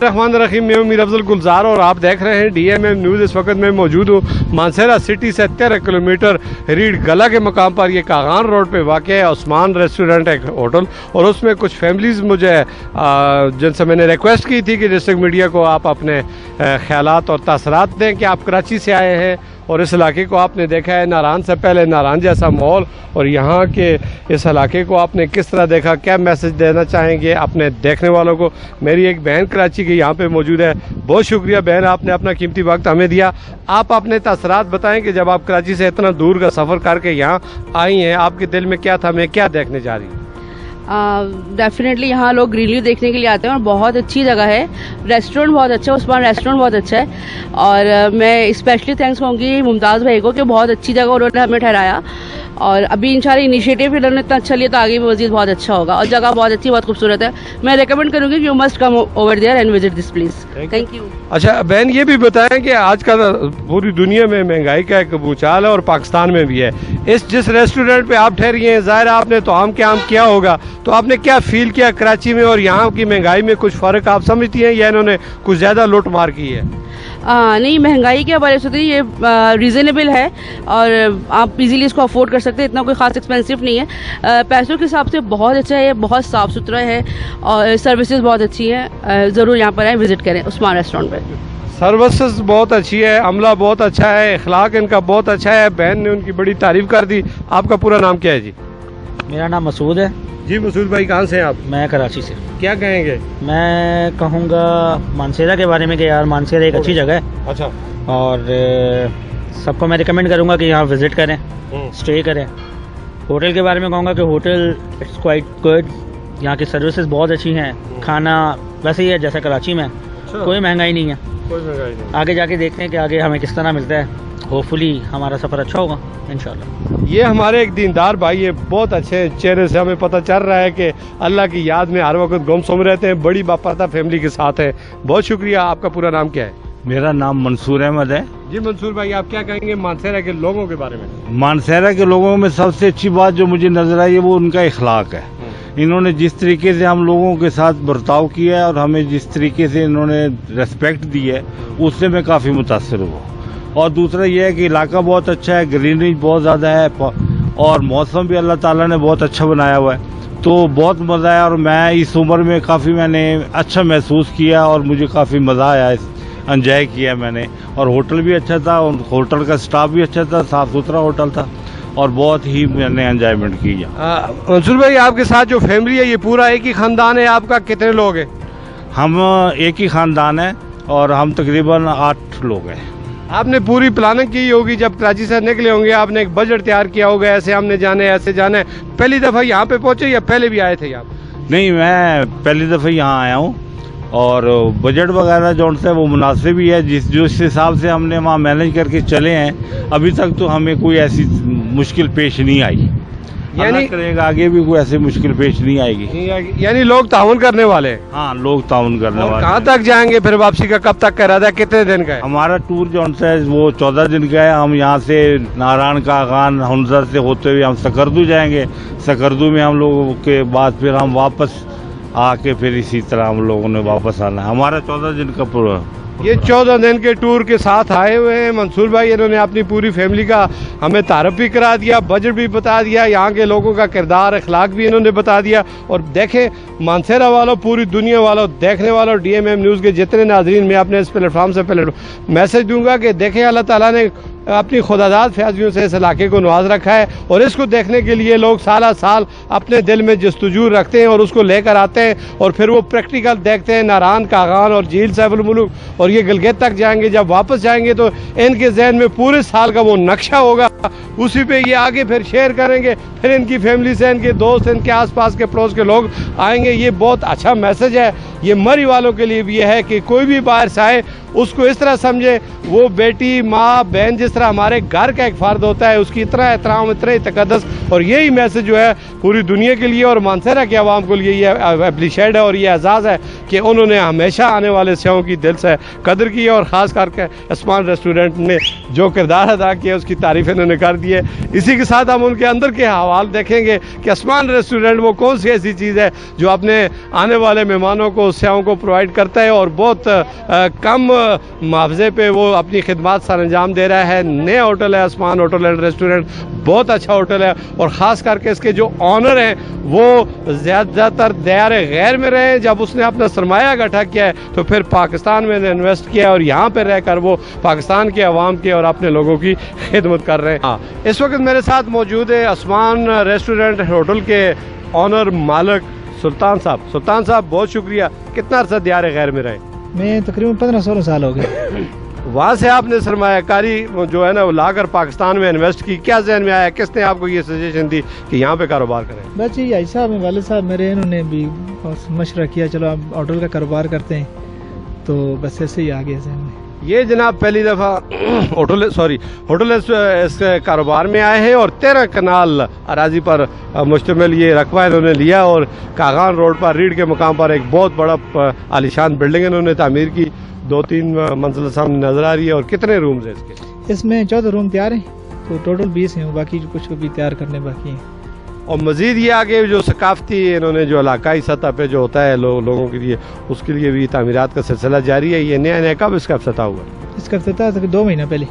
रहमान रहीम, मैं मीर अफजल गुलजार और आप देख रहे हैं DMM न्यूज़। इस वक्त मैं मौजूद हूँ मानसहरा सिटी से 13 किलोमीटर रीड गला के मकाम पर। ये कागान रोड पे वाक़ है उस्मान रेस्टोरेंट एक होटल, और उसमें कुछ फैमिलीज़ मुझे जिनसे मैंने रिक्वेस्ट की थी कि डिस्ट्रिक्ट मीडिया को आप अपने ख्यालात और तासरात दें कि आप कराची से आए हैं और इस इलाके को आपने देखा है नारान से पहले, नारान जैसा माहौल, और यहाँ के इस इलाके को आपने किस तरह देखा, क्या मैसेज देना चाहेंगे अपने देखने वालों को। मेरी एक बहन कराची की यहाँ पे मौजूद है। बहुत शुक्रिया बहन, आपने अपना कीमती वक्त हमें दिया। आप अपने तासरात बताएं कि जब आप कराची से इतना दूर का सफ़र करके यहाँ आई हैं, आपके दिल में क्या था, मैं क्या देखने जा रही हूँ? डेफिनेटली यहाँ लोग ग्रीनरी देखने के लिए आते हैं और बहुत अच्छी जगह है। रेस्टोरेंट बहुत अच्छा है, उस्मान रेस्टोरेंट बहुत अच्छा है, और मैं स्पेशली थैंक्स कहूँगी मुमताज़ भाई को कि बहुत अच्छी जगह उन्होंने हमें ठहराया, और अभी इंशाल्लाह इनिशिएटिव इन्होंने इतना अच्छा लिया तो आगे भी मज़ीद बहुत अच्छा होगा। और जगह बहुत अच्छी, बहुत खूबसूरत है। मैं रिकमेंड करूँगी कि you must come over there and visit this place. Thank you. अच्छा बहन, ये भी बताएं कि आजकल पूरी दुनिया में महंगाई का एक भूचाल है और पाकिस्तान में भी है। जिस रेस्टोरेंट पे आप ठहरी हैं, ज़ाहिर आपने तो आम किया होगा, तो आपने क्या फील किया कराची में और यहाँ की महंगाई में? कुछ फ़र्क आप समझती हैं या इन्होंने कुछ ज़्यादा लूट मार की है? नहीं, महंगाई के हवाले से तो ये रीज़नेबल है और आप इजीली इसको अफोर्ड कर सकते हैं। इतना कोई ख़ास एक्सपेंसिव नहीं है। पैसों के हिसाब से बहुत अच्छा है, बहुत साफ़ सुथरा है और सर्विसेज बहुत अच्छी हैं। ज़रूर यहाँ पर आए, विज़िट करें उस्मान रेस्टोरेंट पर। सर्विसेज बहुत अच्छी है, अमला बहुत अच्छा है, इखलाक इनका बहुत अच्छा है। बहन ने उनकी बड़ी तारीफ़ कर दी। आपका पूरा नाम क्या है जी? मेरा नाम मसूद है जी। मसूद भाई, कहाँ से हैं आप? मैं कराची से। क्या कहेंगे? मैं कहूँगा मानसहरा के बारे में कि यार मानसहरा एक अच्छी जगह है। अच्छा। और सबको मैं रिकमेंड करूँगा कि यहाँ विज़िट करें, स्टे करें। होटल के बारे में कहूँगा कि होटल इट्स क्वाइट गुड। यहाँ की सर्विसेज बहुत अच्छी हैं। खाना वैसे ही है जैसा कराची में। कोई महंगाई नहीं है। कोई महंगाई नहीं। आगे जाके देखते हैं कि आगे हमें किस तरह मिलता है। होपफुली हमारा सफ़र अच्छा होगा इंशाल्लाह। ये हमारे एक दीनदार भाई है, बहुत अच्छे चेहरे से हमें पता चल रहा है कि अल्लाह की याद में हर वक्त गुमसुम रहते हैं, बड़ी बापर्दा फैमिली के साथ है। बहुत शुक्रिया। आपका पूरा नाम क्या है? मेरा नाम मंसूर अहमद है। जी मंसूर भाई, आप क्या कहेंगे मानसहरा के लोगों के बारे में? मानसहरा के लोगों में सबसे अच्छी बात जो मुझे नजर आई है वो उनका इखलाक है। इन्होंने जिस तरीके से हम लोगों के साथ बर्ताव किया है और हमें जिस तरीके से इन्होंने रेस्पेक्ट दी है, उससे मैं काफ़ी मुतासर हुआ। और दूसरा ये है कि इलाका बहुत अच्छा है, ग्रीनरी बहुत ज़्यादा है और मौसम भी अल्लाह ताला ने बहुत अच्छा बनाया हुआ है। तो बहुत मज़ा आया और मैं इस उम्र में काफ़ी मैंने अच्छा महसूस किया और मुझे काफ़ी मज़ा आया, एंजॉय किया मैंने। और होटल भी अच्छा था और होटल का स्टाफ भी अच्छा था, साफ़ सुथरा होटल था और बहुत ही मैंने एंजॉयमेंट किया। मंसूर भाई, आपके साथ जो फैमिली है ये पूरा एक ही ख़ानदान है आपका? कितने लोग हैं? हम एक ही ख़ानदान है और हम तकरीबन 8 लोग हैं। आपने पूरी प्लानिंग की होगी, जब कराची से निकले होंगे आपने एक बजट तैयार किया होगा, ऐसे हमने जाने ऐसे जाना है। पहली दफ़ा यहाँ पे पहुँचे या पहले भी आए थे यहाँ? नहीं, मैं पहली दफ़ा यहाँ आया हूँ और बजट वगैरह जो है वो मुनासिब ही है। जिस हिसाब से हमने वहाँ मैनेज करके चले हैं, अभी तक तो हमें कोई ऐसी मुश्किल पेश नहीं आई। यानी करेगा आगे भी कोई ऐसी मुश्किल पेश नहीं आएगी। यानी लोग ताउन करने वाले हैं? हाँ, लोग ताउन करने वाले। कहाँ तक जाएंगे फिर? वापसी का कब तक का इरादा, कितने दिन का है? हमारा टूर जो है वो 14 दिन का है। हम यहाँ से नारायण का खान हंसर से होते हुए हम सकरदू जाएंगे। सकरदू में हम लोगों के बाद फिर हम वापस आके फिर इसी तरह हम लोगों ने वापस आना है। हमारा 14 दिन का पूरा। ये 14 दिन के टूर के साथ आए हुए हैं मंसूर भाई। इन्होंने अपनी पूरी फैमिली का हमें तारफ़ भी करा दिया, बजट भी बता दिया, यहाँ के लोगों का किरदार अखलाक भी इन्होंने बता दिया। और देखें मानसहरा वालों, पूरी दुनिया वालों, देखने वालों, DMM न्यूज़ के जितने नाजरीन, मैं अपने इस प्लेटफॉर्म से पहले मैसेज दूंगा कि देखें अल्लाह ताला ने अपनी खुदादाद फयाजियों से इस इलाके को नवाज रखा है और इसको देखने के लिए लोग साल साल अपने दिल में जस्तजू रखते हैं और उसको लेकर आते हैं और फिर वो प्रैक्टिकल देखते हैं। नारान, कागान और झील सैफुल मुल्क और ये गिलगित तक जाएंगे। जब वापस जाएंगे तो इनके जहन में पूरे साल का वो नक्शा होगा, उसी पे ये आगे फिर शेयर करेंगे, फिर इनकी फैमिली से, इनके दोस्त, इनके आसपास के पड़ोस के लोग आएंगे। ये बहुत अच्छा मैसेज है। ये मरी वालों के लिए भी है कि कोई भी बाहर से आए उसको इस तरह समझे वो बेटी, माँ, बहन जिस तरह हमारे घर का एक फर्द होता है, उसकी इतना एहतराम, इतना तकद्दस। और यही मैसेज जो है पूरी दुनिया के लिए और मानसरा के आवाम को लिए ये एप्रिशिएट है और ये एजाज़ है कि उन्होंने हमेशा आने वाले सियाहों की दिल से कदर की है और ख़ास करके उस्मान रेस्टोरेंट ने जो किरदार अदा किया उसकी तारीफ इन्होंने कर दी है। इसी के साथ हम उनके अंदर के हवाल देखेंगे कि उस्मान रेस्टोरेंट वो कौन सी ऐसी चीज़ है जो अपने आने वाले मेहमानों को, सियाहों को प्रोवाइड करता है और बहुत कम मुआवजे पे वो अपनी खिदमत सर अंजाम दे रहा है। नया होटल है उस्मान होटल एंड रेस्टोरेंट, बहुत अच्छा होटल है और ख़ास करके इसके जो ऑनर हैं वो ज़्यादातर दयार गैर में रहे। जब उसने अपना सरमाया इकट्ठा किया है तो फिर पाकिस्तान में इन्वेस्ट किया और यहाँ पर रहकर वो पाकिस्तान के अवाम के और अपने लोगों की खिदमत कर रहे हैं। हाँ, इस वक्त मेरे साथ मौजूद है उस्मान रेस्टोरेंट होटल के ऑनर मालिक सुल्तान साहब। सुल्तान साहब बहुत शुक्रिया। कितना अर्सा दयार गैर में रहे? मैं तकरीबन 15-16 साल हो गए। वहाँ से आपने सरमायाकारी जो है ना वो लाकर पाकिस्तान में इन्वेस्ट की, क्या जहन में आया, किसने आपको ये सजेशन दी कि यहाँ पे कारोबार करें? बस ये आई साहब, वाले साहब मेरे, इन्होंने भी मशवरा किया चलो आप होटल का कारोबार करते हैं, तो बस ऐसे ही आ गया जहन में। ये जनाब पहली दफ़ा होटल इस कारोबार में आए हैं और 13 कनाल अराजी पर मुश्तमिल ये रकबा इन्होंने लिया और कागान रोड पर रीढ़ के मुकाम पर एक बहुत बड़ा आलीशान बिल्डिंग इन्होंने तामीर की। 2-3 मंजिल सामने नजर आ रही है। और कितने रूम्स हैं इसके? इसमें 14 रूम तैयार हैं, तो टोटल 20 हैं, बाकी कुछ भी तैयार करने बाकी हैं। और मज़ीद ये आगे जो सकाफती इन्होंने जो इलाकाई सतह पे जो होता है लोगों के लिए, उसके लिए भी तामीरात का सिलसिला जारी है। ये नया कब इसका इफ्तिताह हुआ? इसका इफ्तिताह 2 महीना पहले।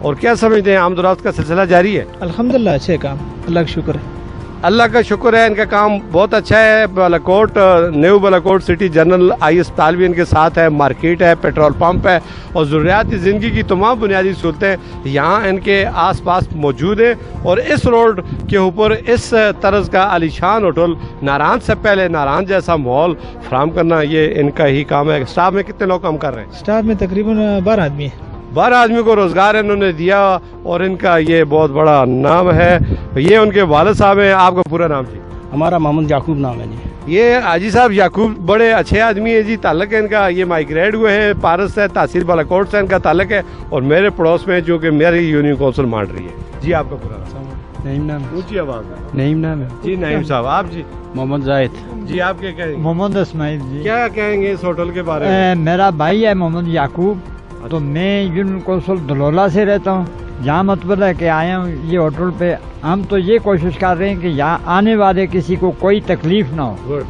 और क्या समझते हैं, आमदोरफ्त का सिलसिला जारी है? अल्हम्दुलिल्लाह अच्छे काम, अल्लाह का शुक्र है। अल्लाह का शुक्र है, इनका काम बहुत अच्छा है। Balakot, new Balakot city general I अस्पताल भी इनके साथ है, मार्केट है, पेट्रोल पंप है और ज़रूरियाती ज़िंदगी की तमाम बुनियादी सहूलतें यहाँ इनके आसपास मौजूद है। और इस रोड के ऊपर इस तरह का आलीशान होटल, नारायण से पहले नारायण जैसा माहौल फराहम करना ये इनका ही काम है। स्टाफ में कितने लोग काम कर रहे हैं? स्टाफ में तकरीबन 12 आदमी है। 12 आदमी को रोजगार इन्होंने दिया और इनका ये बहुत बड़ा नाम है। ये उनके वालिद साहब हैं। आपका पूरा नाम जी? हमारा मोहम्मद याकूब नाम है जी। ये हाजी साहब याकूब बड़े अच्छे आदमी है जी। ताल्लुक है इनका, ये माइग्रेट हुए हैं पारस से, तहसील बालाकोट से इनका ताल्लुक है और मेरे पड़ोस में जो कि मेरी यूनियन काउंसिल मान रही है जी। आपका पूरा नाम? नईम नाम। ऊंची आवाज है। नईम नाम है जी। नईम साहब। आप जी? मोहम्मद जाहिद जी। आप क्या कहेंगे? मोहम्मद इस्माइल जी। क्या कहेंगे इस होटल के बारे में? मेरा भाई है मोहम्मद याकूब, तो मैं यूनियन कौंसिल धलौला से रहता हूँ। यहाँ मतलब है कि आया हूँ ये होटल पे। हम तो ये कोशिश कर रहे हैं कि यहाँ आने वाले किसी को कोई तकलीफ ना हो,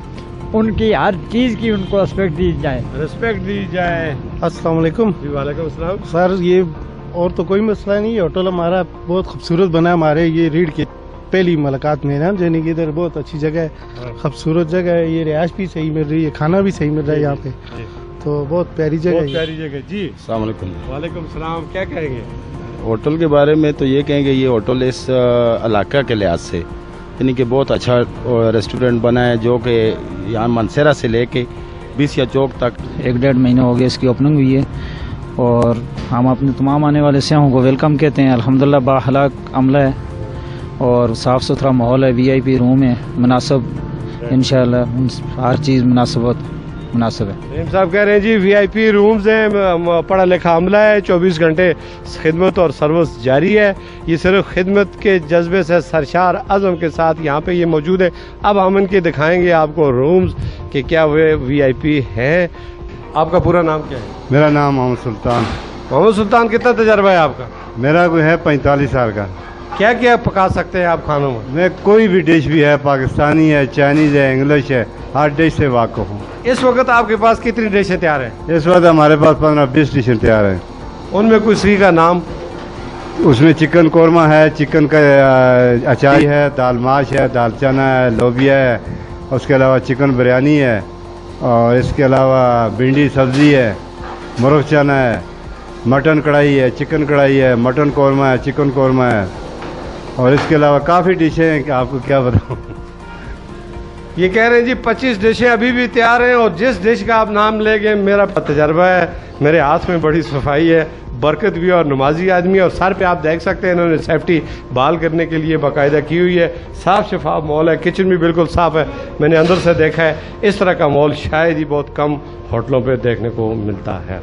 उनकी हर चीज़ की उनको रिस्पेक्ट दी जाए। रिस्पेक्ट दी जाए। अस्सलाम वालेकुम। जी वालेकुम अस्सलाम। सर ये और तो कोई मसला नहीं है, होटल हमारा बहुत खूबसूरत बना है। हमारे ये रीढ़ की पहली मुलाकात में है जाने की, इधर बहुत अच्छी जगह है, खूबसूरत जगह है। ये रिहाइश भी सही मिल रही है, खाना भी सही मिल रहा है यहाँ पे, तो बहुत प्यारी जगह है। प्यारी जगह जी। अस्सलाम वालेकुम। वालेकुम सलाम। क्या कहेंगे होटल के बारे में? तो ये कहेंगे ये होटल इस इलाका के लिहाज से यानी कि बहुत अच्छा रेस्टोरेंट बना है, जो कि यहाँ मनसेरा से लेके 20 या चौक तक 1-1.5 महीना हो गया इसकी ओपनिंग हुई है और हम अपने तमाम आने वाले सियाहों को वेलकम कहते हैं। अल्हम्दुलिल्लाह बाअखलाक अमला है और साफ़ सुथरा माहौल है, VIP रूम है, मुनासिब इंशाअल्लाह हर चीज़ मुनासिब है। नईम साहब कह रहे हैं जी VIP रूम्स हैं, पढ़ा लिखा अमला है, 24 घंटे खिदमत और सर्विस जारी है। ये सिर्फ खिदमत के जज्बे से सरशार अज़म के साथ यहाँ पे ये मौजूद है। अब हम इनके दिखाएंगे आपको रूम्स कि क्या वे VIP हैं। आपका पूरा नाम क्या है? मेरा नाम मोहम्मद सुल्तान। मोहम्मद सुल्तान, कितना तजर्बा है आपका? मेरा कोई है 45 साल का। क्या क्या पका सकते हैं आप खानों में? मैं कोई भी डिश भी है, पाकिस्तानी है, चाइनीज़ है, इंग्लिश है, हर डिश से वाकिफ हूँ। इस वक्त आपके पास कितनी डिशें तैयार हैं? इस वक्त हमारे पास 15-20 डिशें तैयार हैं। उनमें कोई सी का नाम? उसमें चिकन कौरमा है, चिकन का अचारी है, दाल माश है, दाल चना है, लोबिया है, उसके अलावा चिकन बिरयानी है और इसके अलावा भिंडी सब्ज़ी है, मुर्ग चना है, मटन कढ़ाई है, चिकन कढ़ाई है, मटन कौरमा है, चिकन कौरमा है, और इसके अलावा काफ़ी डिशें हैं कि आपको क्या बताऊं। ये कह रहे हैं जी 25 डिशें अभी भी तैयार हैं, और जिस डिश का आप नाम लेंगे मेरा तजर्बा है, मेरे हाथ में बड़ी सफाई है, बरकत भी और नमाजी आदमी है, और सर पे आप देख सकते हैं इन्होंने सेफ्टी बहाल करने के लिए बाकायदा की हुई है। साफ़ शफाफ मॉल है, किचन भी बिल्कुल साफ़ है, मैंने अंदर से देखा है। इस तरह का मॉल शायद ही बहुत कम होटलों पे देखने को मिलता है।